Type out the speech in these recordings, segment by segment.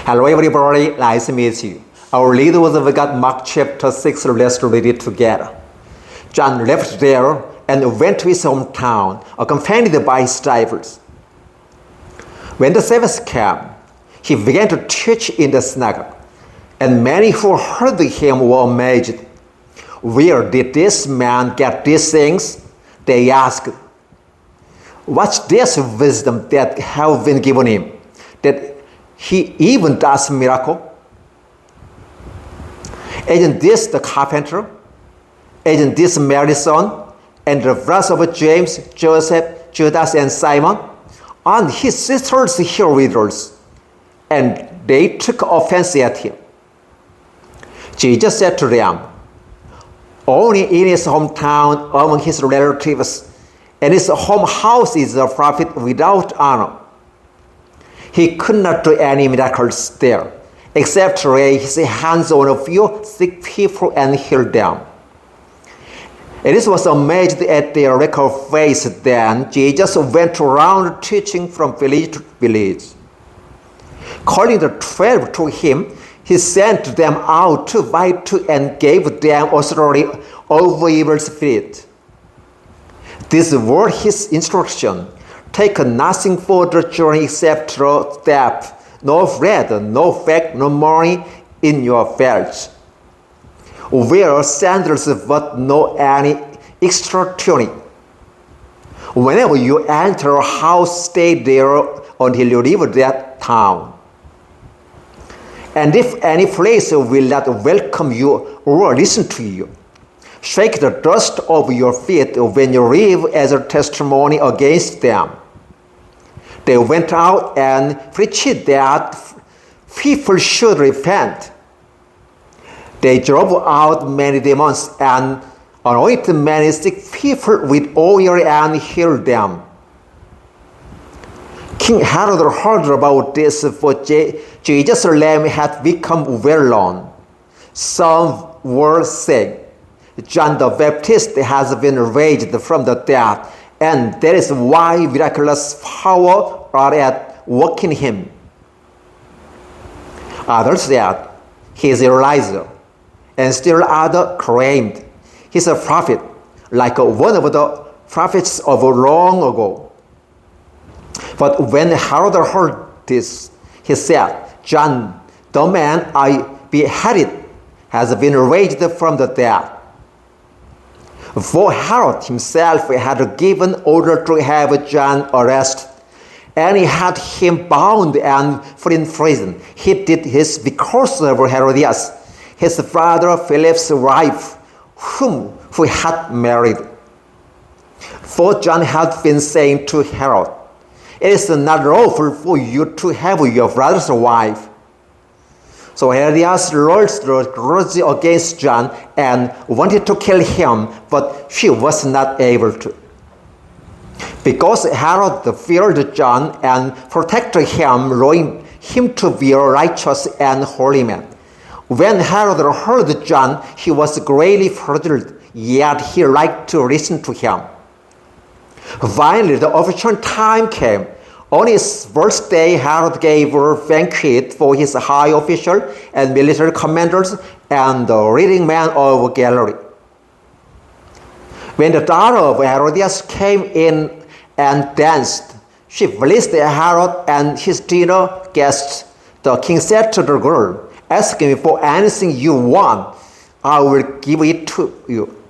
Hello everybody, nice to meet you. Our leader was we got Mark chapter 6, let's read it together. John left there and went to his hometown, accompanied by his disciples. When the Sabbath came, he began to teach in the synagogue, and many who heard him were amazed. Where did this man get these things? They asked. What's this wisdom that have been given him, that he even does miracle? Isn't this the carpenter? Isn't this Mary's son? And the brothers of James, Joseph, Judas, and Simon? And his sisters here with us. And they took offense at him. Jesus said to them, only in his hometown among his relatives and his home house is a prophet without honor. He could not do any miracles there, except to lay his hands on a few sick people and heal them. Ellis was amazed at their lack of faith. Then Jesus went around teaching from village to village. Calling the 12 to him, he sent them out two by two and gave them authority over evil spirits. These were his instructions. Take nothing for the journey except a staff, no bread, no bag, no money in your belts. Wear sandals but no any extra tunic. Whenever you enter a house, stay there until you leave that town. And if any place will not welcome you or listen to you, shake the dust off your feet when you leave as a testimony against them. They went out and preached that people should repent. They drove out many demons and anointed many sick people with oil and healed them. King Herod heard about this, for Jesus' name had become well known. Some were saying, John the Baptist has been raised from the dead, and that is why miraculous power are at work in him. Others said, he is Elijah, and still others claimed he's a prophet, like one of the prophets of long ago. But when Herod heard this, he said, John, the man I beheaded, has been raised from the dead. For Herod himself had given order to have John arrested, and he had him bound and put in prison. He did this because of Herodias, his brother Philip's wife, whom he had married. For John had been saying to Herod, it is not lawful for you to have your brother's wife. So Herodias lodged a grudge against John and wanted to kill him, but she was not able to. Because Herod feared John and protected him, knowing him to be a righteous and holy man. When Herod heard John, he was greatly puzzled, yet he liked to listen to him. Finally, the opportune time came. On his birthday, Herod gave a banquet for his high official and military commanders and the leading men of Galilee. When the daughter of Herodias came in and danced, she pleased Herod and his dinner guests. The king said to the girl, ask me for anything you want, I will give it to you.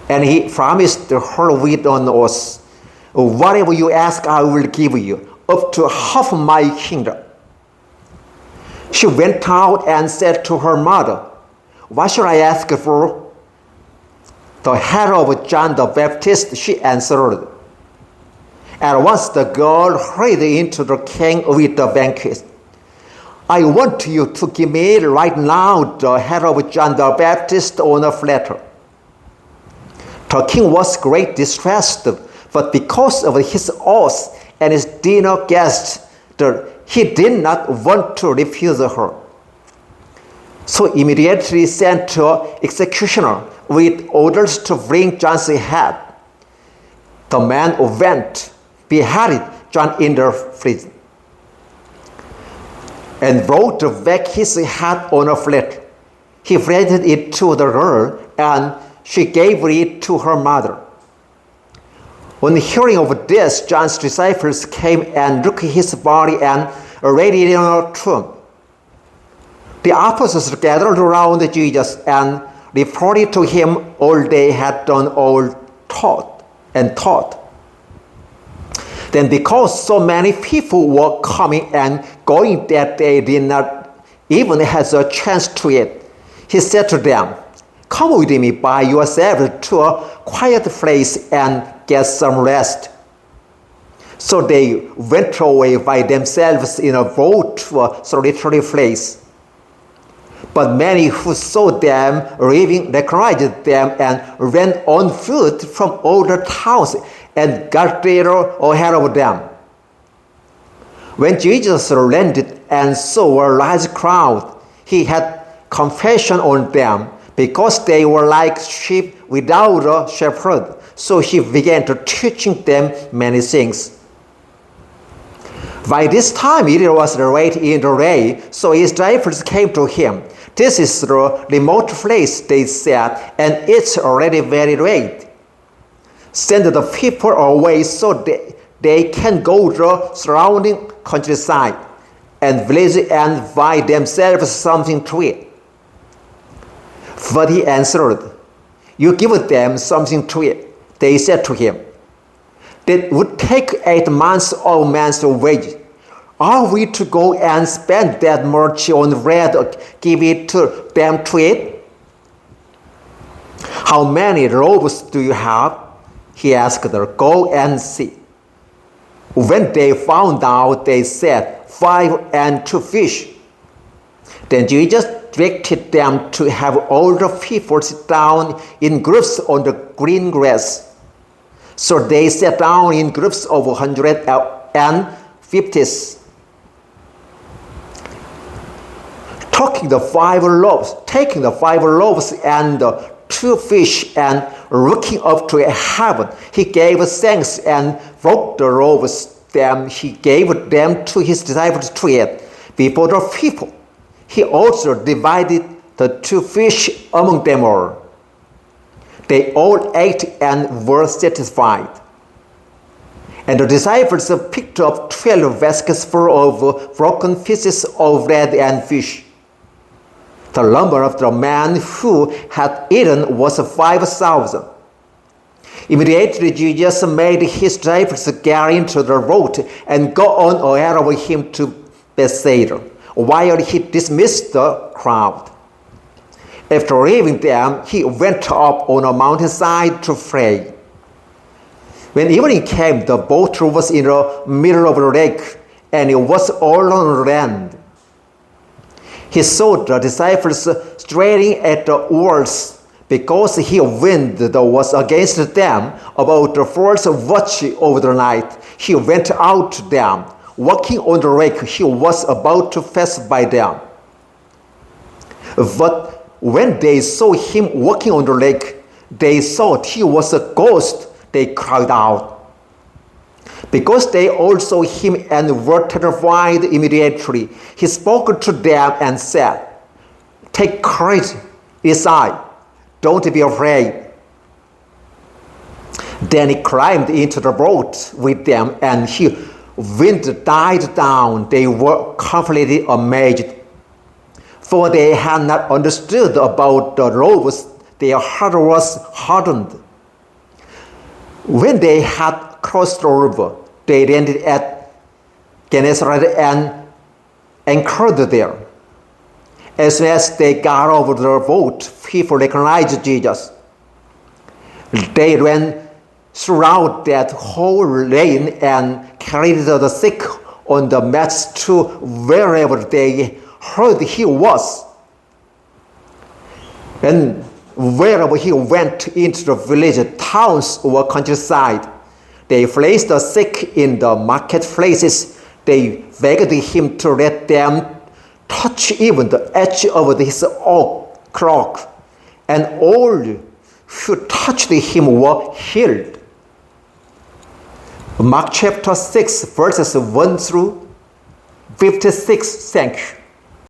And he promised her with an oath, whatever you ask, I will give you, up to half my kingdom. She went out and said to her mother, what should I ask for? The head of John the Baptist, she answered. At once the girl hurried into the king with the banquet. I want you to give me right now the head of John the Baptist on a platter. The king was greatly distressed, but because of his oath and his dinner guests, he did not want to refuse her. So immediately sent to executioner with orders to bring John's head. The man went, beheaded John in the prison. and brought back his hat on a plate. He presented it to the girl, and she gave it to her mother. On hearing of this, John's disciples came and took his body and laid it in a tomb. The apostles gathered around Jesus and reported to him all they had done, all taught. Then because so many people were coming and going that they did not even have a chance to eat, he said to them, "Come with me by yourselves to a quiet place and get some rest." So they went away by themselves in a boat to a solitary place. But many who saw them leaving recognized them and ran on foot from all the towns and got there ahead of them. When Jesus landed and saw a large crowd, he had compassion on them because they were like sheep without a shepherd. So he began to teaching them many things. By this time it was late in the day, so his disciples came to him. "This is the remote place," they said, "and it's already very late. Send the people away so they can go to the surrounding countryside and village and buy themselves something to eat." But he answered, "You give them something to eat." They said to him, "That would take 8 months of man's wage. Are we to go and spend that much on bread or give it to them to eat?" "How many loaves do you have?" he asked her. "Go and see." When they found out, they said, 5 and 2 fish. Then Jesus directed them to have all the people sit down in groups on the green grass. So they sat down in groups of 150s. Taking the 5 loaves and the 2 fish, and looking up to heaven, he gave thanks and broke the loaves. Then he gave them to his disciples to eat before the people. He also divided the 2 fish among them all. They all ate and were satisfied. And the disciples picked up 12 baskets full of broken pieces of bread and fish. The number of the men who had eaten was 5,000. Immediately Jesus made his disciples get into the boat and go on ahead of him to Bethsaida, while he dismissed the crowd. After leaving them, he went up on a mountainside to pray. When evening came, the boat was in the middle of the lake, and it was all on land. He saw the disciples straining at the oars because the wind was against them. About the first watch of the night, he went out to them. Walking on the lake, he was about to pass by them. But when they saw him walking on the lake, they thought he was a ghost. They cried out. Because they all saw him and were terrified immediately, he spoke to them and said, "Take courage, it is I. Don't be afraid." Then he climbed into the boat with them, and the wind died down. They were completely amazed, for they had not understood about the loaves. Their heart was hardened. When they had crossed over, they landed at Gennesaret and anchored there. As soon as they got over the boat, people recognized Jesus. They ran throughout that whole lane and carried the sick on the mats to wherever they heard he was. And wherever he went, into the village, towns, or countryside, they placed the sick in the marketplaces. They begged him to let them touch even the edge of his cloak, and all who touched him were healed. Mark chapter 6, verses 1 through 56. Thank you.